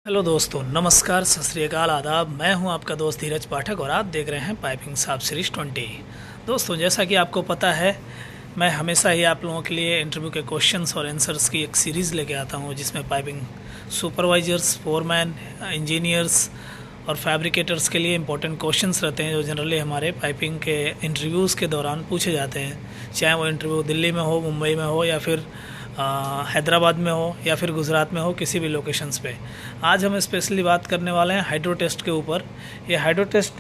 Hello दोस्तों, नमस्कार, सत श्री अकाल, आदाब। मैं हूं आपका दोस्त धीरज पाठक और आप देख रहे हैं पाइपिंग साहब सीरीज 20। दोस्तों, जैसा कि आपको पता है, मैं हमेशा ही आप लोगों के लिए इंटरव्यू के क्वेश्चंस और आंसर्स की एक सीरीज़ लेके आता हूं, जिसमें पाइपिंग सुपरवाइजर्स, फोरमैन, इंजीनियर्स और फैब्रिकेटर्स के लिए इंपॉर्टेंट क्वेश्चंस रहते हैं, जो जनरली हमारे पाइपिंग के इंटरव्यूज़ के दौरान पूछे जाते हैं। चाहे वो इंटरव्यू दिल्ली में हो, मुंबई में हो, या फिर हैदराबाद में हो, या फिर गुजरात में हो, किसी भी लोकेशंस पे। आज हम स्पेशली बात करने वाले हैं हाइड्रो टेस्ट के ऊपर। ये हाइड्रो टेस्ट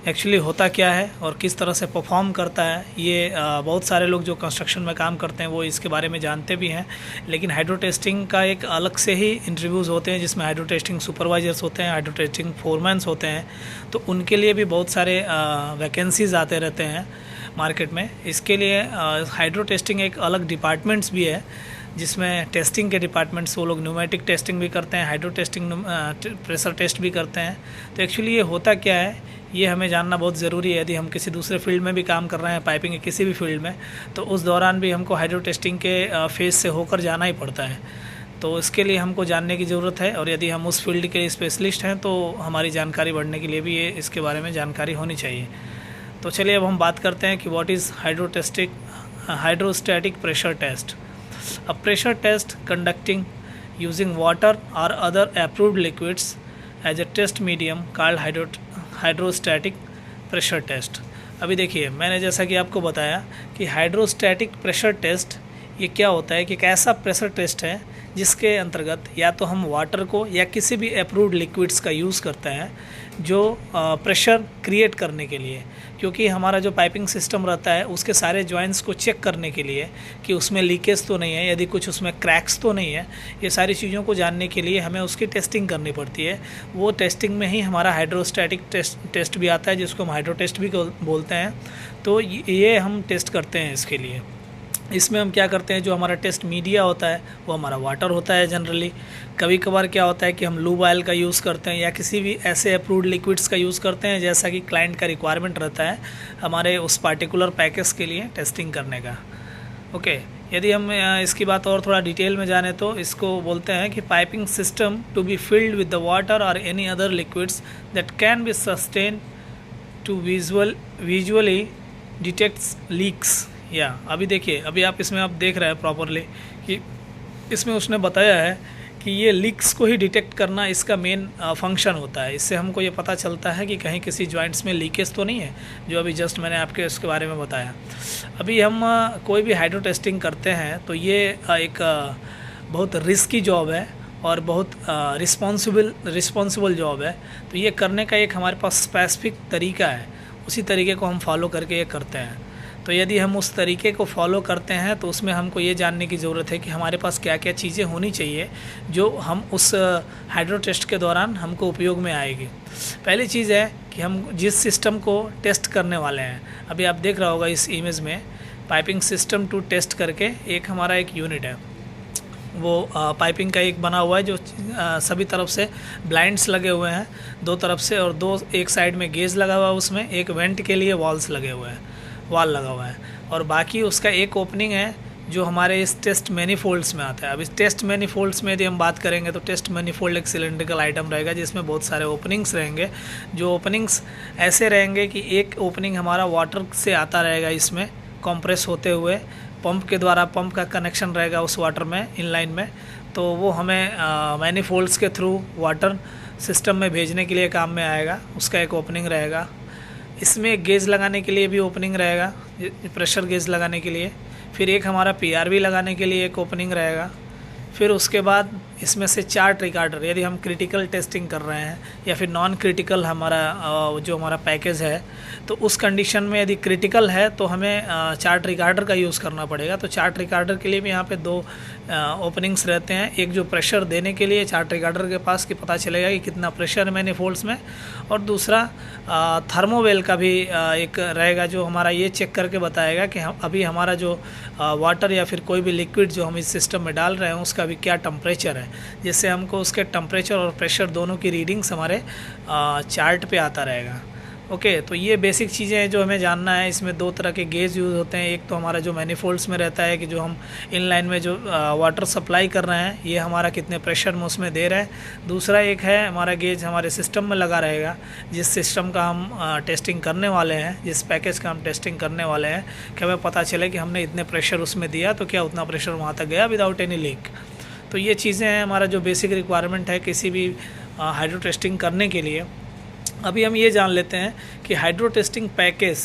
एक्चुअली होता क्या है और किस तरह से परफॉर्म करता है, ये बहुत सारे लोग जो कंस्ट्रक्शन में काम करते हैं वो इसके बारे में जानते भी हैं। लेकिन हाइड्रो टेस्टिंग का एक अलग से ही इंटरव्यूज़ होते हैं, जिसमें हाइड्रो टेस्टिंग सुपरवाइजर्स होते हैं, हाइड्रो टेस्टिंग फोरमैन्स होते हैं। तो उनके लिए भी बहुत सारे वैकेंसीज़ आते रहते हैं मार्केट में। इसके लिए हाइड्रो टेस्टिंग एक अलग डिपार्टमेंट्स भी है, जिसमें टेस्टिंग के डिपार्टमेंट्स वो लोग न्यूमेटिक टेस्टिंग भी करते हैं, हाइड्रो टेस्टिंग, प्रेशर टेस्ट भी करते हैं। तो एक्चुअली ये होता क्या है, ये हमें जानना बहुत ज़रूरी है। यदि हम किसी दूसरे फील्ड में भी काम कर रहे हैं, पाइपिंग के किसी भी फील्ड में, तो उस दौरान भी हमको हाइड्रो टेस्टिंग के फेज से होकर जाना ही पड़ता है। तो इसके लिए हमको जानने की ज़रूरत है, और यदि हम उस फील्ड के स्पेशलिस्ट हैं तो हमारी जानकारी बढ़ने के लिए भी ये इसके बारे में जानकारी होनी चाहिए। तो चलिए अब हम बात करते हैं कि what is hydrostatic pressure test. A pressure test conducting using water or other approved liquids as a test medium called hydrostatic pressure test। अभी देखिए, मैंने जैसा कि आपको बताया कि हाइड्रोस्टैटिक प्रेशर टेस्ट ये क्या होता है कि एक ऐसा प्रेशर टेस्ट है जिसके अंतर्गत या तो हम वाटर को या किसी भी अप्रूव्ड लिक्विड्स का यूज़ करते हैं, जो प्रेशर क्रिएट करने के लिए। क्योंकि हमारा जो पाइपिंग सिस्टम रहता है उसके सारे जॉइंट्स को चेक करने के लिए कि उसमें लीकेज तो नहीं है, यदि कुछ उसमें क्रैक्स तो नहीं है, ये सारी चीज़ों को जानने के लिए हमें उसकी टेस्टिंग करनी पड़ती है। वो टेस्टिंग में ही हमारा हाइड्रोस्टैटिक टेस्ट भी आता है, जिसको हम हाइड्रो टेस्ट भी बोलते हैं। तो ये हम टेस्ट करते हैं इसके लिए। इसमें हम क्या करते हैं, जो हमारा टेस्ट मीडिया होता है वो हमारा वाटर होता है जनरली। कभी कभार क्या होता है कि हम लूब ऑयल का यूज़ करते हैं, या किसी भी ऐसे अप्रूव्ड लिक्विड्स का यूज़ करते हैं जैसा कि क्लाइंट का रिक्वायरमेंट रहता है हमारे उस पार्टिकुलर पैकेज के लिए टेस्टिंग करने का। ओके, यदि हम इसकी बात और थोड़ा डिटेल में जाने तो इसको बोलते हैं कि piping system to be filled with the water और any other liquids that can be sustain to visually detects leaks. या अभी देखिए, अभी आप इसमें आप देख रहे हैं प्रॉपरली कि इसमें उसने बताया है कि ये लीक्स को ही डिटेक्ट करना इसका मेन फंक्शन होता है। इससे हमको ये पता चलता है कि कहीं किसी जॉइंट्स में लीकेज तो नहीं है, जो अभी जस्ट मैंने आपके इसके बारे में बताया। अभी हम कोई भी हाइड्रो टेस्टिंग करते हैं तो ये एक बहुत रिस्की जॉब है और बहुत रिस्पॉन्सिबल जॉब है। तो ये करने का एक हमारे पास स्पेसिफिक तरीका है, उसी तरीके को हम फॉलो करके ये करते हैं। तो यदि हम उस तरीके को फॉलो करते हैं तो उसमें हमको ये जानने की ज़रूरत है कि हमारे पास क्या क्या चीज़ें होनी चाहिए जो हम उस हाइड्रो टेस्ट के दौरान हमको उपयोग में आएगी। पहली चीज़ है कि हम जिस सिस्टम को टेस्ट करने वाले हैं, अभी आप देख रहा होगा इस इमेज में पाइपिंग सिस्टम टू टेस्ट करके एक हमारा एक यूनिट है। वो पाइपिंग का एक बना हुआ है, जो सभी तरफ से ब्लाइंड्स लगे हुए हैं दो तरफ से, और दो एक साइड में गेज लगा हुआ है, उसमें एक वेंट के लिए वॉल्स लगे हुए हैं, वाल लगा हुआ है, और बाकी उसका एक ओपनिंग है जो हमारे इस टेस्ट मैनीफोल्ड्स में आता है। अब इस टेस्ट मैनीफोल्ड्स में यदि हम बात करेंगे तो टेस्ट मैनीफोल्ड एक सिलेंड्रिकल आइटम रहेगा जिसमें बहुत सारे ओपनिंग्स रहेंगे। जो ओपनिंग्स ऐसे रहेंगे कि एक ओपनिंग हमारा वाटर से आता रहेगा, इसमें कंप्रेस होते हुए पंप के द्वारा, पंप का कनेक्शन रहेगा उस वाटर में इनलाइन में, तो वो हमें मैनीफोल्ड्स के थ्रू वाटर सिस्टम में भेजने के लिए काम में आएगा। उसका एक ओपनिंग रहेगा। इसमें गेज लगाने के लिए भी ओपनिंग रहेगा, प्रेशर गेज लगाने के लिए। फिर एक हमारा पीआरवी लगाने के लिए एक ओपनिंग रहेगा। फिर उसके बाद इसमें से 4 रिकॉर्डर, यदि हम क्रिटिकल टेस्टिंग कर रहे हैं या फिर नॉन क्रिटिकल हमारा जो हमारा पैकेज है, तो उस कंडीशन में यदि क्रिटिकल है तो हमें 4 रिकॉर्डर का यूज़ करना पड़ेगा। तो 4 रिकॉर्डर के लिए भी यहाँ पे 2 ओपनिंग्स रहते हैं। एक जो प्रेशर देने के लिए 4 रिकॉर्डर के पास कि पता चलेगा कि कितना प्रेशर है मैनीफोल्ड्स में, और दूसरा थर्मोवेल का भी एक रहेगा जो हमारा ये चेक करके बताएगा कि हम अभी हमारा जो वाटर या फिर कोई भी लिक्विड जो हम इस सिस्टम में डाल रहे हैं उसका भी क्या टेम्परेचर है, जिससे हमको उसके टेम्परेचर और प्रेशर दोनों की रीडिंग्स हमारे चार्ट पे आता रहेगा। ओके, तो ये बेसिक चीज़ें हैं जो हमें जानना है। इसमें दो तरह के गेज यूज़ होते हैं। एक तो हमारा जो मैनिफोल्ड्स में रहता है कि जो हम इनलाइन में जो वाटर सप्लाई कर रहे हैं ये हमारा कितने प्रेशर में उसमें दे रहा है। दूसरा एक है हमारा गेज हमारे सिस्टम में लगा रहेगा, जिस सिस्टम का हम टेस्टिंग करने वाले हैं, जिस पैकेज का हम टेस्टिंग करने वाले हैं, कि हमें पता चले कि हमने इतने प्रेशर उसमें दिया तो क्या उतना प्रेशर वहाँ तक गया विदाउट एनी लीक। तो ये चीज़ें हैं हमारा जो बेसिक रिक्वायरमेंट है किसी भी हाइड्रो टेस्टिंग करने के लिए। अभी हम ये जान लेते हैं कि हाइड्रो टेस्टिंग पैकेज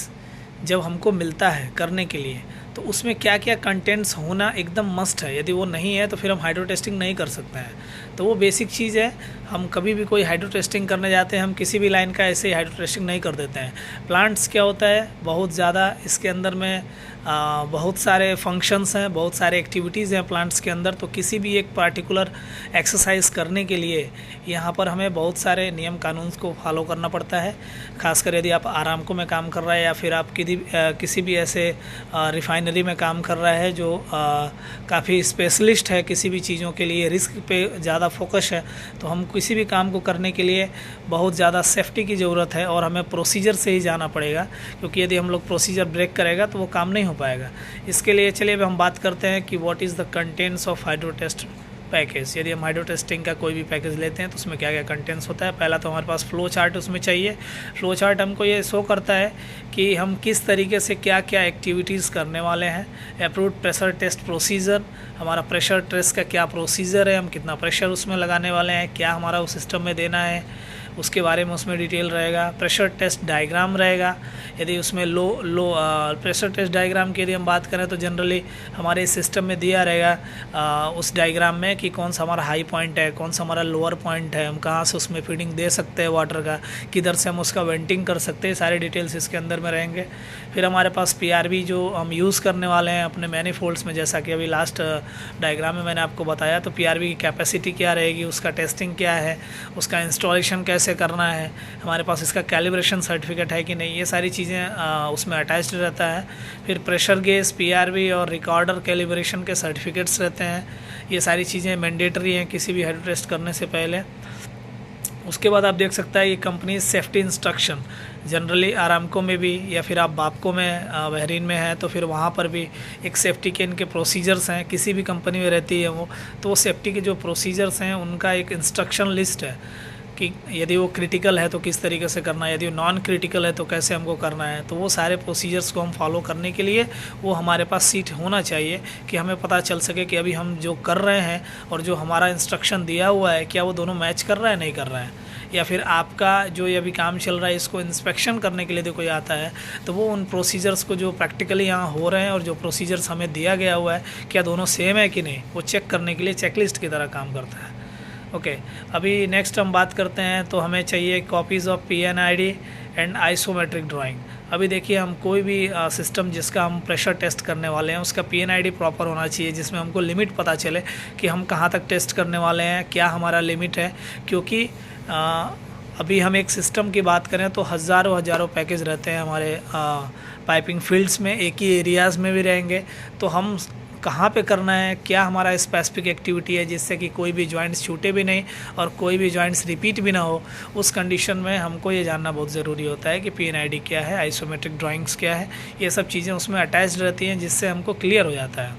जब हमको मिलता है करने के लिए तो उसमें क्या क्या कंटेंट्स होना एकदम मस्ट है। यदि वो नहीं है तो फिर हम हाइड्रो टेस्टिंग नहीं कर सकते हैं। तो वो बेसिक चीज़ है। हम कभी भी कोई हाइड्रो टेस्टिंग करने जाते हैं हम किसी भी लाइन का ऐसे ही हाइड्रो टेस्टिंग नहीं कर देते हैं। प्लांट्स क्या होता है, बहुत ज़्यादा इसके अंदर में बहुत सारे फंक्शंस हैं, बहुत सारे एक्टिविटीज़ हैं प्लांट्स के अंदर। तो किसी भी एक पार्टिकुलर एक्सरसाइज करने के लिए यहाँ पर हमें बहुत सारे नियम कानून को फॉलो करना पड़ता है। खासकर यदि आप आरामको में काम कर रहे हैं या फिर आप किसी भी ऐसे रिफाइनरी में काम कर रहा है जो काफ़ी स्पेशलिस्ट है किसी भी चीज़ों के लिए, रिस्क पे ज़्यादा फोकस है, तो हम किसी भी काम को करने के लिए बहुत ज़्यादा सेफ्टी की ज़रूरत है और हमें प्रोसीजर से ही जाना पड़ेगा। क्योंकि यदि हम लोग प्रोसीजर ब्रेक करेगा तो वो काम नहीं हो पाएगा। इसके लिए चलिए अब हम बात करते हैं कि what is the contents of hydro test package. यदि हम हाइड्रो टेस्टिंग का कोई भी पैकेज लेते हैं तो उसमें क्या क्या कंटेंट्स होता है। पहला तो हमारे पास फ्लो चार्ट उसमें चाहिए। फ्लो चार्ट हमको ये शो करता है कि हम किस तरीके से क्या क्या एक्टिविटीज़ करने वाले हैं। अप्रूव्ड प्रेशर टेस्ट प्रोसीजर, हमारा प्रेशर टेस्ट का क्या प्रोसीजर है, हम कितना प्रेशर उसमें लगाने वाले हैं, क्या हमारा उस सिस्टम में देना है, उसके बारे में उसमें डिटेल रहेगा। प्रेशर टेस्ट डायग्राम रहेगा। यदि उसमें लो प्रेशर टेस्ट डायग्राम की यदि हम बात करें तो जनरली हमारे सिस्टम में दिया रहेगा उस डायग्राम में कि कौन सा हमारा हाई पॉइंट है, कौन सा हमारा लोअर पॉइंट है, हम कहाँ से उसमें फीडिंग दे सकते हैं वाटर का, किधर से हम उसका वेंटिंग कर सकते हैं, सारे डिटेल्स इसके अंदर में रहेंगे। फिर हमारे पास पीआरवी जो हम यूज़ करने वाले हैं अपने मैनिफोल्ड्स में, जैसा कि अभी लास्ट डायग्राम में मैंने आपको बताया, तो पीआरवी की कैपेसिटी क्या रहेगी, उसका टेस्टिंग क्या है, उसका इंस्टॉलेशन कैसे करना है, हमारे पास इसका कैलिब्रेशन सर्टिफिकेट है कि नहीं, ये सारी चीज़ें उसमें अटैच्ड रहता है। फिर प्रेशर गेज, पीआरवी और रिकॉर्डर कैलिब्रेशन के सर्टिफिकेट्स रहते हैं। ये सारी चीज़ें मैंडेटरी हैं किसी भी हाइड्रो टेस्ट करने से पहले। उसके बाद आप देख सकते हैं ये company safety instruction, generally Aramco में भी या फिर आप बापको में बहरीन में है तो फिर वहाँ पर भी एक सेफ्टी के इनके प्रोसीजर्स हैं, किसी भी कंपनी में रहती है वो, तो वो सेफ्टी के जो प्रोसीजर्स हैं उनका एक इंस्ट्रक्शन लिस्ट है कि यदि वो क्रिटिकल है तो किस तरीके से करना है, यदि वो नॉन क्रिटिकल है तो कैसे हमको करना है। तो वो सारे प्रोसीजर्स को हम फॉलो करने के लिए वो हमारे पास सीट होना चाहिए कि हमें पता चल सके कि अभी हम जो कर रहे हैं और जो हमारा इंस्ट्रक्शन दिया हुआ है क्या वो दोनों मैच कर रहा है, नहीं कर रहा है। या फिर आपका जो ये अभी काम चल रहा है इसको इंस्पेक्शन करने के लिए कोई आता है तो वो उन प्रोसीजर्स को जो प्रैक्टिकली यहाँ हो रहे हैं और जो प्रोसीजर्स हमें दिया गया हुआ है क्या दोनों सेम है कि नहीं, वो चेक करने के लिए चेकलिस्ट की तरह काम करता है। ओके, अभी नेक्स्ट हम बात करते हैं तो हमें चाहिए copies of PNID and isometric drawing. अभी देखिए हम कोई भी सिस्टम जिसका हम प्रेशर टेस्ट करने वाले हैं उसका PNID प्रॉपर होना चाहिए, जिसमें हमको लिमिट पता चले कि हम कहाँ तक टेस्ट करने वाले हैं, क्या हमारा लिमिट है। क्योंकि अभी हम एक सिस्टम की बात करें तो हज़ारों पैकेज रहते हैं हमारे पाइपिंग फील्ड्स में, एक ही एरियाज़ में भी रहेंगे। तो हम कहाँ पे करना है, क्या हमारा स्पेसिफिक एक्टिविटी है जिससे कि कोई भी जॉइंट्स छूटे भी नहीं और कोई भी जॉइंट्स रिपीट भी ना हो, उस कंडीशन में हमको ये जानना बहुत ज़रूरी होता है कि PNID क्या है, आइसोमेट्रिक ड्राइंग्स क्या है। ये सब चीज़ें उसमें अटैच्ड रहती हैं जिससे हमको क्लियर हो जाता है।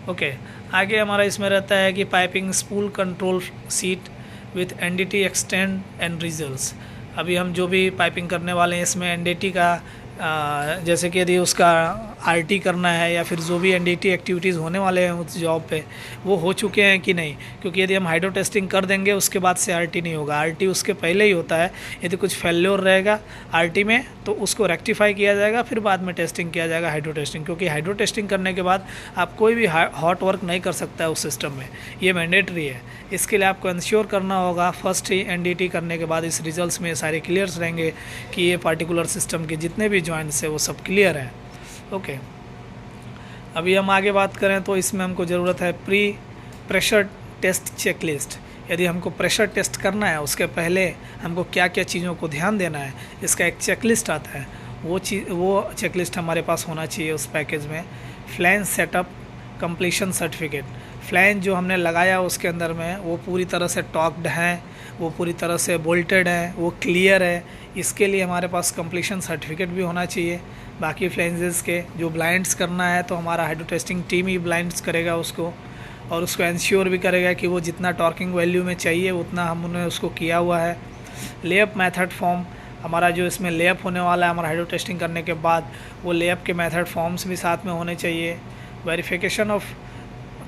ओके, आगे हमारा इसमें रहता है कि piping spool control seat with NDT extend and results. अभी हम जो भी पाइपिंग करने वाले हैं इसमें NDT का जैसे कि यदि उसका RT करना है या फिर जो भी NDT एक्टिविटीज़ होने वाले हैं उस जॉब पे वो हो चुके हैं कि नहीं। क्योंकि यदि हम हाइड्रो टेस्टिंग कर देंगे उसके बाद से RT नहीं होगा, RT उसके पहले ही होता है। यदि कुछ फेल्योर रहेगा RT में तो उसको रेक्टिफाई किया जाएगा, फिर बाद में टेस्टिंग किया जाएगा हाइड्रो टेस्टिंग। क्योंकि हाइड्रो टेस्टिंग करने के बाद आप कोई भी हॉट वर्क नहीं कर सकता है उस सिस्टम में, ये मैंडेटरी है। इसके लिए आपको इंश्योर करना होगा फर्स्ट ही NDT करने के बाद इस रिजल्ट्स में सारे क्लियर्स रहेंगे कि ये पार्टिकुलर सिस्टम के जितने भी जॉइंट्स है वो सब क्लियर है। ओके, अभी हम आगे बात करें तो इसमें हमको ज़रूरत है प्री प्रेशर टेस्ट चेकलिस्ट। यदि हमको प्रेशर टेस्ट करना है उसके पहले हमको क्या क्या चीज़ों को ध्यान देना है, इसका एक चेकलिस्ट आता है। वो चेकलिस्ट हमारे पास होना चाहिए उस पैकेज में। Flange setup completion certificate, flange जो हमने लगाया उसके अंदर में वो पूरी तरह से टॉक्ड हैं, वो पूरी तरह से बोल्टेड है, वो क्लियर है, इसके लिए हमारे पास कंप्लीशन सर्टिफिकेट भी होना चाहिए। बाकी फ्लेंजेस के जो ब्लाइंड्स करना है तो हमारा हाइड्रो टेस्टिंग टीम ही ब्लाइंड्स करेगा उसको, और उसको इंश्योर भी करेगा कि वो जितना टॉर्किंग वैल्यू में चाहिए उतना हमने उसको किया हुआ है। लेअप मेथड फॉर्म, हमारा जो इसमें लेअप होने वाला है हमारा हाइड्रो टेस्टिंग करने के बाद, वो लेअप के मेथड फॉर्म्स भी साथ में होने चाहिए। Verification of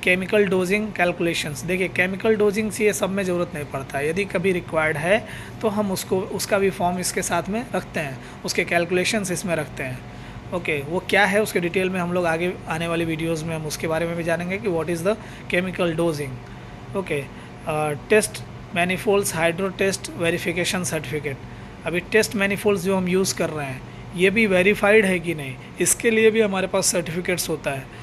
chemical dosing calculations, देखिए केमिकल डोजिंग से ये सब में ज़रूरत नहीं पड़ता है, यदि कभी रिक्वायर्ड है तो हम उसका भी फॉर्म इसके साथ में रखते हैं, उसके कैलकुलेशंस इसमें रखते हैं। ओके, वो क्या है उसके डिटेल में हम लोग आगे आने वाली वीडियोस में हम उसके बारे में भी जानेंगे कि what is the chemical dosing. Okay, test manifolds hydro test verification certificate. अभी टेस्ट मैनिफोल्ड्स जो हम यूज़ कर रहे हैं ये भी वेरीफाइड है कि नहीं, इसके लिए भी हमारे पास सर्टिफिकेट्स होता है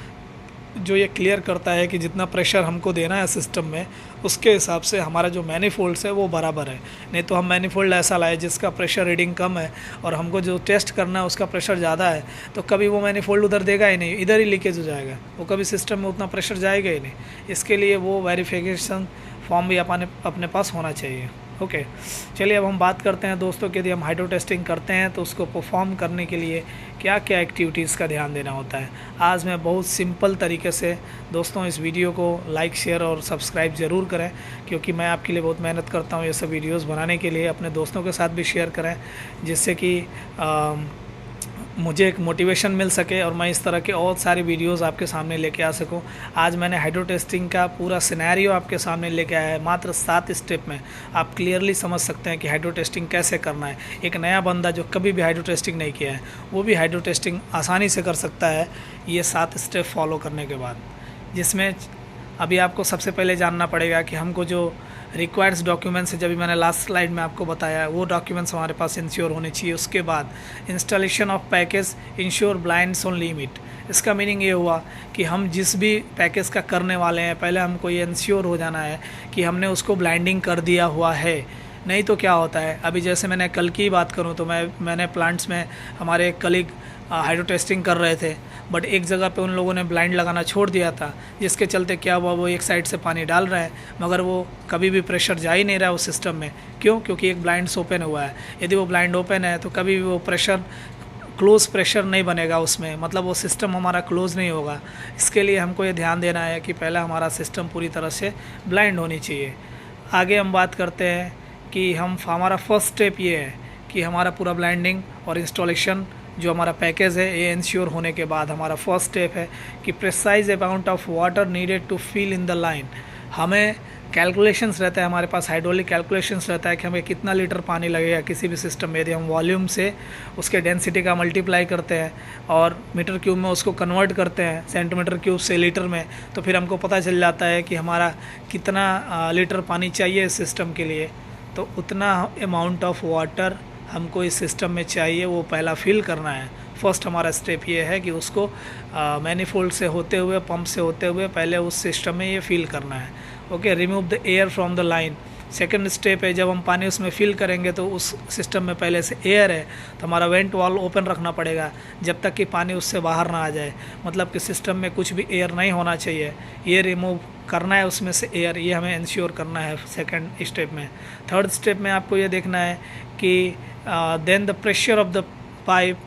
जो ये क्लियर करता है कि जितना प्रेशर हमको देना है सिस्टम में उसके हिसाब से हमारा जो मैनिफोल्ड्स है वो बराबर है। नहीं तो हम मैनिफोल्ड ऐसा लाए जिसका प्रेशर रीडिंग कम है और हमको जो टेस्ट करना है उसका प्रेशर ज़्यादा है, तो कभी वो मैनिफोल्ड उधर देगा ही नहीं, इधर ही लीकेज हो जाएगा, वो कभी सिस्टम में उतना प्रेशर जाएगा ही नहीं। इसके लिए वो वेरिफिकेशन फॉर्म भी अपने पास होना चाहिए। ओके, चलिए अब हम बात करते हैं दोस्तों कि यदि हम हाइड्रो टेस्टिंग करते हैं तो उसको परफॉर्म करने के लिए क्या क्या एक्टिविटीज़ का ध्यान देना होता है। आज मैं बहुत सिंपल तरीके से दोस्तों इस वीडियो को लाइक शेयर और सब्सक्राइब ज़रूर करें, क्योंकि मैं आपके लिए बहुत मेहनत करता हूँ ये सब वीडियोस बनाने के लिए। अपने दोस्तों के साथ भी शेयर करें जिससे कि मुझे एक मोटिवेशन मिल सके और मैं इस तरह के और सारे वीडियोस आपके सामने लेके आ सकूं। आज मैंने हाइड्रो टेस्टिंग का पूरा सिनेरियो आपके सामने लेके आया है, मात्र 7 स्टेप में आप क्लियरली समझ सकते हैं कि हाइड्रो टेस्टिंग कैसे करना है। एक नया बंदा जो कभी भी हाइड्रो टेस्टिंग नहीं किया है वो भी हाइड्रो टेस्टिंग आसानी से कर सकता है ये 7 स्टेप फॉलो करने के बाद। जिसमें अभी आपको सबसे पहले जानना पड़ेगा कि हमको जो रिक्वायर्ड्स डॉक्यूमेंट्स है, जब भी मैंने लास्ट स्लाइड में आपको बताया वो डॉक्यूमेंट्स हमारे पास इंश्योर होने चाहिए। उसके बाद installation of package ensure blinds on limit. इसका मीनिंग ये हुआ कि हम जिस भी पैकेज का करने वाले हैं पहले हमको ये इंश्योर हो जाना है कि हमने उसको ब्लाइंडिंग कर दिया हुआ है। नहीं तो क्या होता है, अभी जैसे मैंने कल की बात करूं तो मैंने प्लांट्स में हमारे एक कलीग हाइड्रो टेस्टिंग कर रहे थे, बट एक जगह पे उन लोगों ने ब्लाइंड लगाना छोड़ दिया था, जिसके चलते क्या हुआ, वो एक साइड से पानी डाल रहे हैं मगर वो कभी भी प्रेशर जा ही नहीं रहा है उस सिस्टम में। क्यों? क्योंकि एक ब्लाइंड्स ओपन हुआ है। यदि वो ब्लाइंड ओपन है तो कभी भी वो प्रेशर क्लोज प्रेशर नहीं बनेगा उसमें, मतलब वो सिस्टम हमारा क्लोज नहीं होगा। इसके लिए हमको ये ध्यान देना है कि पहले हमारा सिस्टम पूरी तरह से ब्लाइंड होनी चाहिए। आगे हम बात करते हैं कि हमारा फर्स्ट स्टेप ये है कि हमारा पूरा ब्लाइंडिंग और इंस्टॉलेशन जो हमारा पैकेज है ये इंश्योर होने के बाद हमारा फर्स्ट स्टेप है कि precise amount of water needed to fill in the line. हमें कैलकुलेशंस रहता है, हमारे पास हाइड्रोलिक कैलकुलेशंस रहता है कि हमें कितना लीटर पानी लगेगा किसी भी सिस्टम में। यदि हम वॉल्यूम से उसके डेंसिटी का मल्टीप्लाई करते हैं और मीटर क्यूब में उसको कन्वर्ट करते हैं सेंटीमीटर क्यूब से लीटर में, तो फिर हमको पता चल जाता है कि हमारा कितना लीटर पानी चाहिए इस सिस्टम के लिए। तो उतना अमाउंट ऑफ वाटर हमको इस सिस्टम में चाहिए, वो पहला फिल करना है। फर्स्ट हमारा स्टेप ये है कि उसको मैनिफोल्ड से होते हुए पंप से होते हुए पहले उस सिस्टम में ये फिल करना है। Okay, remove the air from the line. Second step है, जब हम पानी उसमें फिल करेंगे तो उस सिस्टम में पहले से एयर है तो हमारा वेंट वाल ओपन रखना पड़ेगा जब तक कि पानी उससे बाहर ना आ जाए, मतलब कि सिस्टम में कुछ भी एयर नहीं होना चाहिए। ये रिमूव करना है उसमें से एयर, ये हमें इंश्योर करना है सेकंड स्टेप में। थर्ड स्टेप में आपको ये देखना है कि then the pressure of the pipe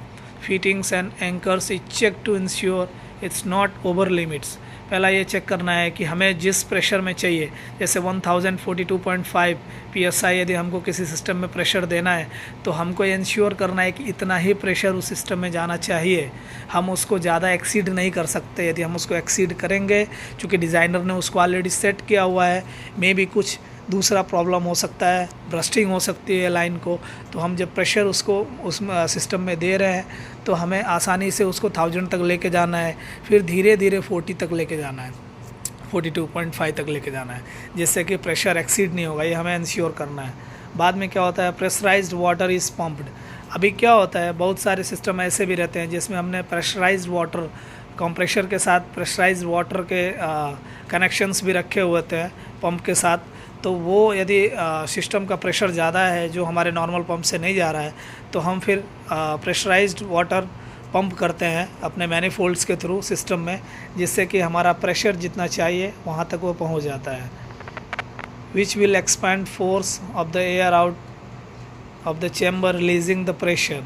fittings and anchors is check to ensure it's not over limits. पहला ये चेक करना है कि हमें जिस प्रेशर में चाहिए, जैसे 1042.5 psi यदि हमको किसी सिस्टम में प्रेशर देना है तो हमको इंश्योर करना है कि इतना ही प्रेशर उस सिस्टम में जाना चाहिए। हम उसको ज़्यादा एक्सीड नहीं कर सकते। यदि हम उसको एक्सीड करेंगे, चूँकि डिज़ाइनर ने उसको ऑलरेडी सेट किया हुआ है, मे भी कुछ दूसरा प्रॉब्लम हो सकता है, ब्रस्टिंग हो सकती है लाइन को, तो हम जब प्रेशर उसको उस सिस्टम में दे रहे हैं तो हमें आसानी से उसको 1000 तक लेके जाना है, फिर धीरे धीरे 40 तक लेके जाना है, 42.5 तक लेके जाना है, जिससे कि प्रेशर एक्सीड नहीं होगा। ये हमें इंश्योर करना है। बाद में क्या होता है, प्रेशराइज्ड वाटर इज़ पम्प्ड। अभी क्या होता है, बहुत सारे सिस्टम ऐसे भी रहते हैं जिसमें हमने प्रेशराइज्ड वाटर कंप्रेशर के साथ प्रेशराइज्ड वाटर के कनेक्शंस भी रखे हुए थे पंप के साथ। तो वो यदि सिस्टम का प्रेशर ज़्यादा है जो हमारे नॉर्मल पंप से नहीं जा रहा है तो हम फिर प्रेशराइज्ड वाटर पंप करते हैं अपने मैनिफोल्ड्स के थ्रू सिस्टम में, जिससे कि हमारा प्रेशर जितना चाहिए वहाँ तक वो पहुँच जाता है। which will expand force of the air out of the chamber releasing the pressure.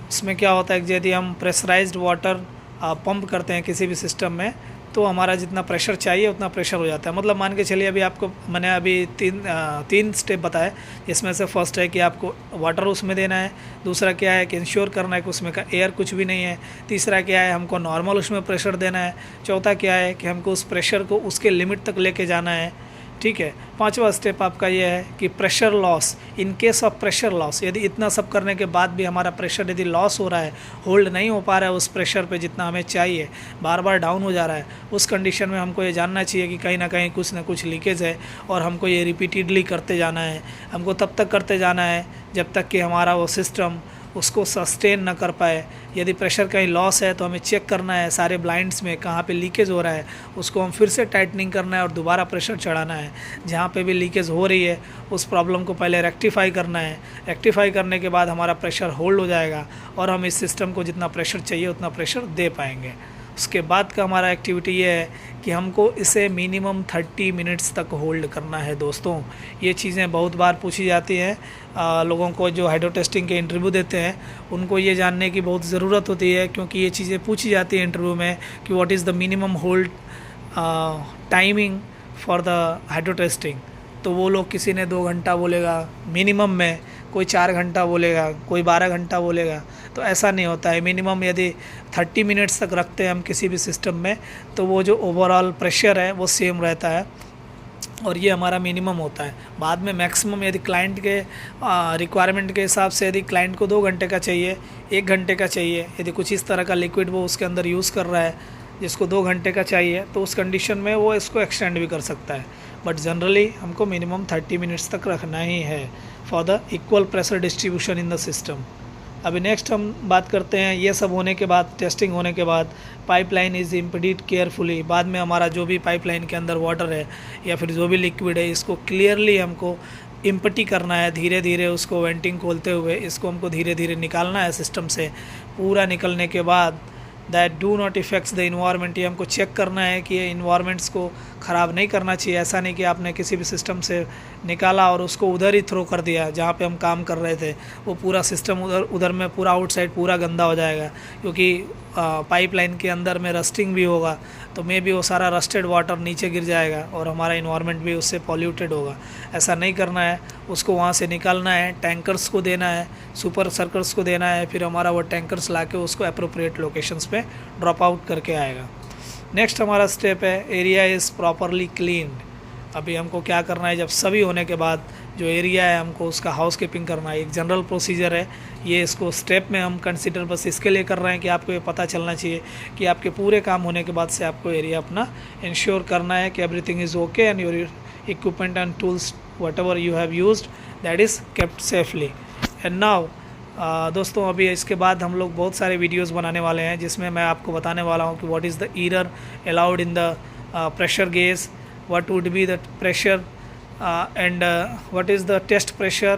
इसमें क्या होता है कि यदि हम प्रेशराइज्ड वाटर पंप करते हैं किसी भी सिस्टम में तो हमारा जितना प्रेशर चाहिए उतना प्रेशर हो जाता है। मतलब मान के चलिए अभी आपको मैंने अभी तीन स्टेप बताए, जिसमें से फर्स्ट है कि आपको वाटर उसमें देना है, दूसरा क्या है कि इंश्योर करना है कि उसमें का एयर कुछ भी नहीं है, तीसरा क्या है हमको नॉर्मल उसमें प्रेशर देना है, चौथा क्या है कि हमको उस प्रेशर को उसके लिमिट तक लेके जाना है। ठीक है, पांचवा स्टेप आपका ये है कि pressure loss, in case of pressure loss, यदि इतना सब करने के बाद भी हमारा प्रेशर यदि लॉस हो रहा है, होल्ड नहीं हो पा रहा है उस प्रेशर पे जितना हमें चाहिए, बार बार डाउन हो जा रहा है, उस कंडीशन में हमको ये जानना चाहिए कि कहीं ना कहीं कुछ ना कुछ लीकेज है और हमको ये रिपीटेडली करते जाना है। हमको तब तक करते जाना है जब तक कि हमारा वो सिस्टम उसको सस्टेन ना कर पाए। यदि प्रेशर कहीं लॉस है तो हमें चेक करना है सारे ब्लाइंड्स में कहाँ पे लीकेज हो रहा है, उसको हम फिर से टाइटनिंग करना है और दोबारा प्रेशर चढ़ाना है। जहाँ पे भी लीकेज हो रही है उस प्रॉब्लम को पहले रेक्टिफाई करना है। रेक्टिफाई करने के बाद हमारा प्रेशर होल्ड हो जाएगा और हम इस सिस्टम को जितना प्रेशर चाहिए उतना प्रेशर दे पाएंगे। उसके बाद का हमारा एक्टिविटी ये है कि हमको इसे मिनिमम 30 मिनट्स तक होल्ड करना है। दोस्तों, ये चीज़ें बहुत बार पूछी जाती हैं लोगों को जो हाइड्रो टेस्टिंग के इंटरव्यू देते हैं, उनको ये जानने की बहुत ज़रूरत होती है, क्योंकि ये चीज़ें पूछी जाती हैं इंटरव्यू में कि what is the minimum hold timing for the hydro testing. तो वो लोग किसी ने 2 घंटा बोलेगा मिनिमम में, कोई 4 घंटा बोलेगा, कोई 12 घंटा बोलेगा। तो ऐसा नहीं होता है। मिनिमम यदि 30 मिनट्स तक रखते हैं हम किसी भी सिस्टम में तो वो जो ओवरऑल प्रेशर है वो सेम रहता है और ये हमारा मिनिमम होता है। बाद में मैक्सिमम यदि क्लाइंट के रिक्वायरमेंट के हिसाब से यदि क्लाइंट को 2 घंटे का चाहिए, 1 घंटे का चाहिए, यदि कुछ इस तरह का लिक्विड वो उसके अंदर यूज़ कर रहा है जिसको 2 घंटे का चाहिए, तो उस कंडीशन में वो इसको एक्सटेंड भी कर सकता है। बट जनरली हमको मिनिमम 30 मिनट्स तक रखना ही है for the equal pressure distribution in the system. अभी नेक्स्ट हम बात करते हैं, ये सब होने के बाद, टेस्टिंग होने के बाद, पाइपलाइन इज़ इम्पीडेड केयरफुली। बाद में हमारा जो भी पाइपलाइन के अंदर वाटर है या फिर जो भी लिक्विड है, इसको क्लियरली हमको इम्पटी करना है। धीरे धीरे उसको वेंटिंग खोलते हुए इसको हमको धीरे धीरे निकालना है सिस्टम से। पूरा निकलने के बाद that do not effects the environment, ये हमको चेक करना है कि ये इन्वायरमेंट्स को ख़राब नहीं करना चाहिए। ऐसा नहीं कि आपने किसी भी सिस्टम से निकाला और उसको उधर ही थ्रो कर दिया जहाँ पे हम काम कर रहे थे, वो पूरा सिस्टम उधर में पूरा आउटसाइड पूरा गंदा हो जाएगा, क्योंकि पाइपलाइन के अंदर में रस्टिंग भी होगा तो मे भी वो सारा रस्टेड वाटर नीचे गिर जाएगा और हमारा इन्वायरमेंट भी उससे पॉल्यूटेड होगा। ऐसा नहीं करना है, उसको वहाँ से निकालना है, टैंकर्स को देना है, सुपर सर्कल्स को देना है, फिर हमारा वो टैंकर्स लाके उसको अप्रोप्रिएट लोकेशंस पे ड्रॉप आउट करके आएगा। नेक्स्ट हमारा स्टेप है एरिया इज़ प्रॉपरली क्लीन्ड। अभी हमको क्या करना है, जब सभी होने के बाद जो एरिया है हमको उसका हाउस कीपिंग करना है। एक जनरल प्रोसीजर है ये, इसको स्टेप में हम कंसिडर बस इसके लिए कर रहे हैं कि आपको ये पता चलना चाहिए कि आपके पूरे काम होने के बाद से आपको एरिया अपना इंश्योर करना है कि everything is okay and your equipment and tools what ever you have used that is kept safely. And now दोस्तों, अभी इसके बाद हम लोग बहुत सारे वीडियोस बनाने वाले हैं जिसमें मैं आपको बताने वाला हूँ कि what is the error allowed in the pressure gauge, what would be the pressure and what is the test pressure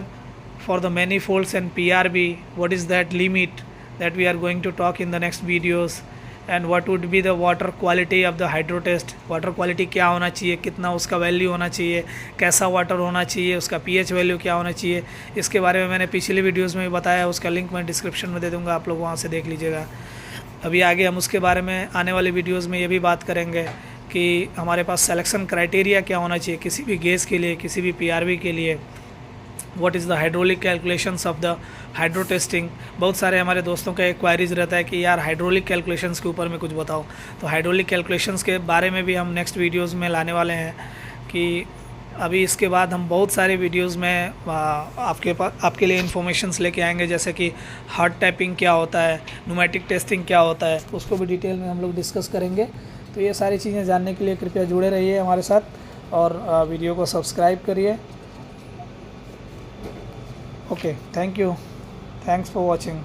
for the manifolds and PRB, what is that limit that we are going to talk in the next videos, and what would be the water quality of the hydro test, water quality क्या होना चाहिए, कितना उसका value होना चाहिए, कैसा water होना चाहिए, उसका pH वैल्यू क्या होना चाहिए, इसके बारे में मैंने पिछली वीडियोज़ में भी बताया, उसका लिंक मैं डिस्क्रिप्शन में दे दूँगा, आप लोग वहाँ से देख लीजिएगा। अभी आगे हम उसके बारे में आने वाली वीडियोज़ में ये भी बात करेंगे कि हमारे पास सिलेक्शन क्राइटेरिया क्या होना चाहिए किसी भी गैस के लिए, किसी भी पीआरबी के लिए। What is the hydraulic calculations of the hydro testing. बहुत सारे हमारे दोस्तों का एक क्वारीज रहता है कि यार हाइड्रोलिक कैलकुलेशंस के ऊपर में कुछ बताओ, तो हाइड्रोलिक कैलकुलेशंस के बारे में भी हम नेक्स्ट वीडियोज़ में लाने वाले हैं। कि अभी इसके बाद हम बहुत सारे वीडियोज़ में आपके लिए इन्फॉर्मेशंस लेके आएंगे, जैसे कि हार्ड टैपिंग क्या होता है, न्यूमेटिक टेस्टिंग क्या होता है, उसको भी डिटेल में हम लोग डिस्कस करेंगे। तो ये सारी चीज़ें जानने के लिए कृपया जुड़े रहिए हमारे साथ और वीडियो को सब्सक्राइब करिए। Okay, thank you, thanks for watching.